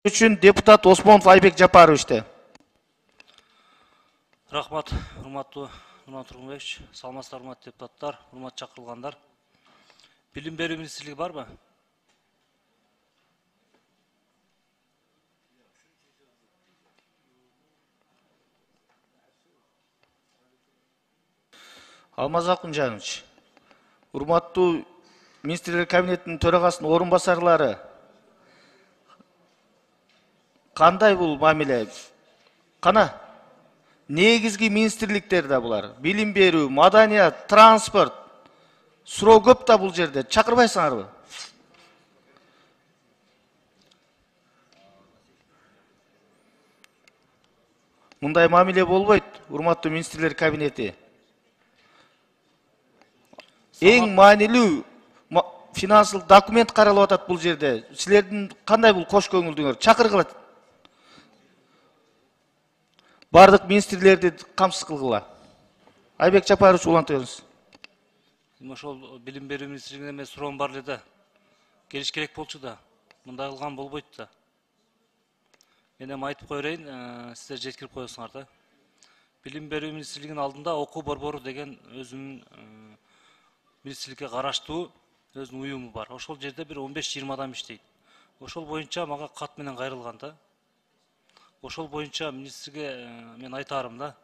үчүн депутат Осмонов Айбек Жапаровичте. Рахмат, урматтуу Нурлан Тургунбаевич, саламатсыздар урматтуу депутаттар, урматтуу чакырылгандар. Билим берүү министрлиги барбы? Алмаз Акунжанович, урматтуу министрлер кабинетинин төрагасынын орун басарлары кандай бул мамиле? Кана негизги министрликтер да булар. Билим берүү, маданият, транспорт. Суроо көп да бул жерде. Чакырбайсыңарбы? Мындай мамиле болбойт, урматтуу министрлер кабинети. Эң маанилүү финансылык документ каралып атат бул жерде. Силердин кандай бул кош көңүлдүңөр? Чакыргыла. Бардык министрлерди камсыз кылгыла. Айбек Жапарович улантыңыз. Ошол билим берүү министрлигине мен суроом бар эле да. Келиш керек болчу да. Мындай кылган болбойт да. Мен эми айтып кое берейин, сиздер жеткирип коесуңар да. Билим берүү министрлигинин алдында окуу борбору деген өзүнүн министрликке караштуу өзүнүн уюму бар. Ошол жерде бир 15-20 адам иштейт. Ошол боюнча мага кат менен кайрылган да. Ошол боюнча министрге мен айтарым да.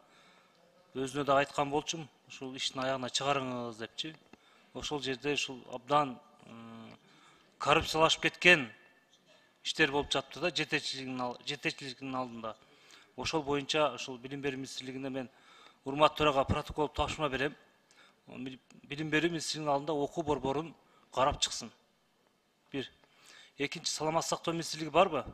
Өзүнө да айткан болчум, ушул иштин аягына чыгарыңыз депчи. Ошол жерде ушул абдан коррупциялашып кеткен иштер болуп жатты да жетекчилигинин алдында. Ошол боюнча ушул билим берүү министрлигине мен урматтуу төрага протокол тапшырма берем. Билим берүү министрлигинин алдында окуу борборун карап чыксын. Бир. Экинчи, саламаттык сактоо министрлиги барбы?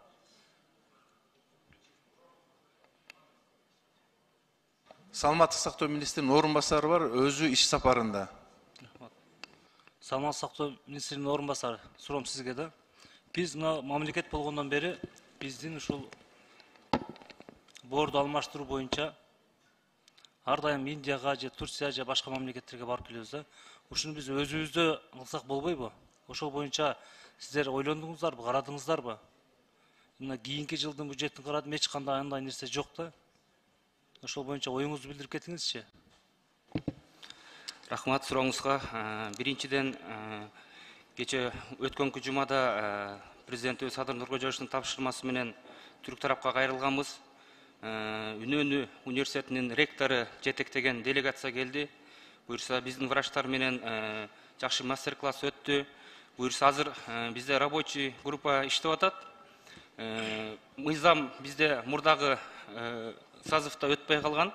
Саламаттык сактоо министринин орун басары бар, өзү иш сапарында. Саламаттык сактоо министринин орун басары, суроом сизге да. Биз мына мамлекет болгондон бери биздин ушул боорду алмаштыруу боюнча ар дайым Индияга же Турция же башка мамлекеттерге барып келебиз да. Ушуну биз өзүбүздө кылсак болбойбу? Ошол боюнча сиздер ойлондуңуздарбы, карадыңыздарбы? Мына кийинки жылдын бюджетин карадым, эч кандай андай нерсе жок да. Ошол боюнча оюңузду билдирип кетиңизчи. Рахмат сурооңузга. Биринчиден, кече өткөнкү жумада президентибиз Садыр Нуркожоевичтин тапшырмасы менен түрк тарапка кайрылганбыз. Үнөнү университетинин ректору жетектеген делегация келди. Буюрса биздин врачтар менен жакшы мастер-класс өттү. Буюрса азыр бизде рабочий группа иштеп атат. Мыйзам бизде мурдагы сазывда өтпөй калган.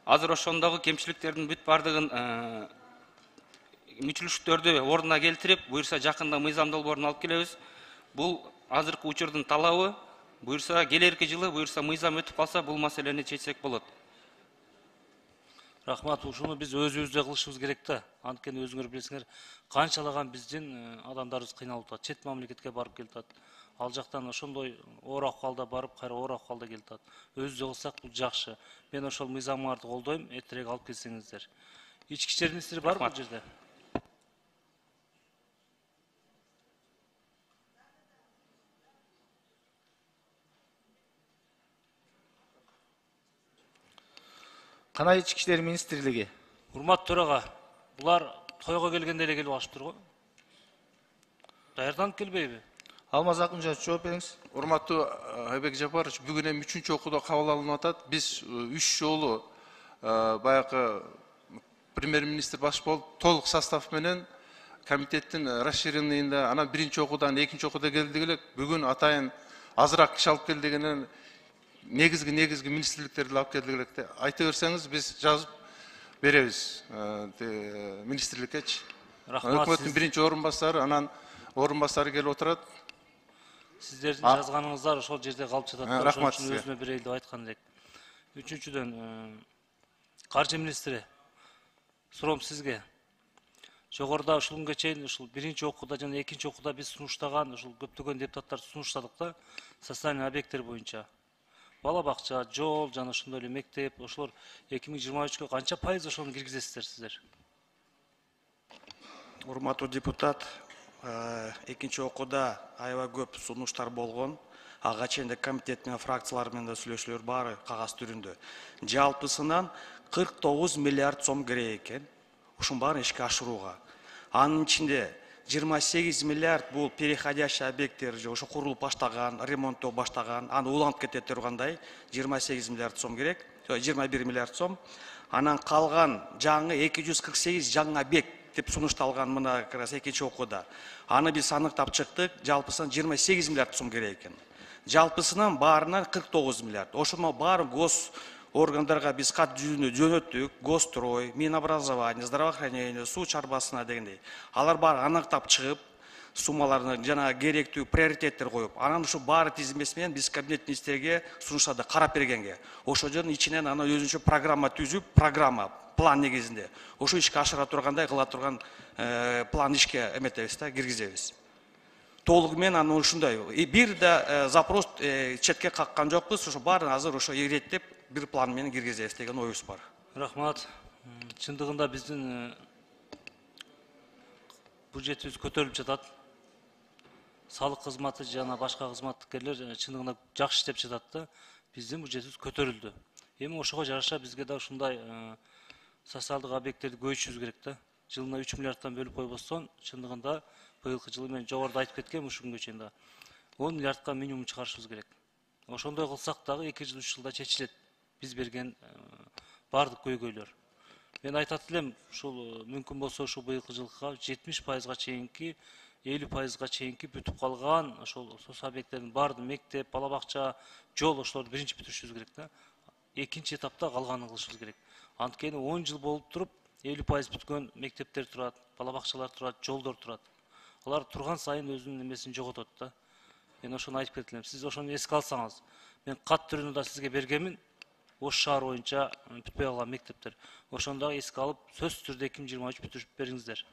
Азыр ошондогу кемчиликтердин бүт бардыгын мүчүлүштөрдү ордуна келтирип, буюрса жакында мыйзам долбоорун алып келебиз. Бул азыркы учурдун талабы. Буюрса келерки жылы буюрса мыйзам өтүп калса, бул маселени чечсек болот. Рахмат, ушуну биз өзүбүздө кылышыбыз керек да. Анткени өзүңөр билесиңер, канчалаган биздин адамдарыбыз кыйналып атат, чет мамлекетке барып келип атат. Ал жактан ошондой оор акыбалда барып, кайра оор акыбалда келип атат. Өзүбүздө кылсак бул жакшы. Мен ошол мыйзамыңарды колдойм, эртерээк алып келсеңиздер. Ички иштер министри бар бул жерде? Кана ички иштер министрлиги? Урматтуу төрага, булар тойго келгенде эле келип алышыптыр го. Даярданып келбейби? Алмаз Акунжанович, жооп бериңиз. Урматтуу Айбек Жапарович, бүгүн эми 3-чү окууда кабыл алынып атат. Биз 3 жолу баягы премьер-министр баш болуп толук состав менен комитеттин расширенныйында анан 1-чи окуудан 2-чи окууда келдик элек. Бүгүн атайын азыраак киши алып келдигинен негизги министрликтерди алып келдик элек. Айта берсеңиз, биз жазып беребиз министрликкечи. Рахмат. Өкмөттүн 1-чи орун басары, анан орун басары келип отурат. Сиздердин жазганыңыздар ошол жерде калып жатат. Рахмат Ошон үчүн сизге. өзүмө берейин деп айткан элек. Үчүнчүдөн, каржы министри, суроом сизге. Жогоруда ушул күнгө чейин ушул 1-чи окууда жана 2-чи окууда биз сунуштаган ушул көптөгөн депутаттар сунуштадык да, социальный объекттер боюнча. Бала бакча, жол жана ошондой эле мектеп, ошолор 2023-кө канча пайыз ошону киргизесиздер сиздер? Урматтуу депутат, экинчи окууда аябай көп сунуштар болгон. ага чейин де комитет менен фракциялар менен да сүйлөшүүлөр баары кагаз түрүндө. Жалпысынан 49 миллиард сом керек экен. Ушун баарын ишке ашырууга. Анын ичинде 28 миллиард бул переходящий объекттер же ошо курулуп баштаган, ремонттоо баштаган, аны уланып кете тургандай 28 миллиард сом керек, 21 миллиард сом. Анан калган жаңы 248 жаңы объект деп сунушталган мына как раз экинчи окууда. Аны биз аныктап чыктык, жалпысынан 28 миллиард сом керек экен. Жалпысынан баарынан 49 миллиард. Ошону баары гос органдарга биз кат жүзүнө жөнөттүк, Госстрой, Минобразование, здравоохранение, суу чарбасына дегендей. Алар баары аныктап чыгып, суммаларны жана керектүү приоритеттер коюп, анан ушу баары тизмеси менен биз кабинет министрге сунуштарды карап бергенге. Ошодон ичинен аны өзүнчө программа түзүп, план негизинде. Ошо ишке ашыра тургандай кыла турган план ишке эметебиз да, киргизебиз. Толугу менен аны ушундай. Бир да запрос четке каккан жокпуз, ошо баарын азыр ошо иреттеп бир план менен киргизебиз деген оюбуз бар. Рахмат. Чындыгында биздин бюджетибиз көтөрүлүп жатат. Салык кызматы жана башка кызматкерлер чындыгында жакшы иштеп жатат да. Биздин бюджетибиз көтөрүлдү. Эми ошого жараша бизге да ушундай социалдык объекттерди көбөйтүшүбүз керек да. Жылына 3 миллиардтан бөлүп койбостон, чындыгында быйылкы жылы мен жогоруда айтып кеткем ушунга чейин да 10 миллиардка минимум чыгарышыбыз керек. Ошондой кылсак дагы 2 жыл 3 жылда чечилет биз берген бардык көйгөйлөр. Мен айтат элем, ушул мүмкүн болсо ушу быйылкы жылга 70%га чейинки, 50%га чейинки бүтүп калган ошол социалдык объекттердин баардыгы мектеп, бала бакча, жол ошолорду биринчи бүтүрүшүбүз керек да. Экинчи этапта калганын кылышыбыз керек. Анткени 10 жыл болуп туруп 50% бүткөн мектептер турат, бала бакчалар турат, жолдор турат. Алар турган сайын өзүнүн эмесин жоготот да. Мен ошону айтып кетилем. Сиз ошону эске алсаңыз, мен кат түрүнү да сизге бергенмин. Ош шаар боюнча бүтпөй калган мектептер. Ошону дагы эске алып, сөзсүз түрдө 2023 бүтүрүп бериңиздер.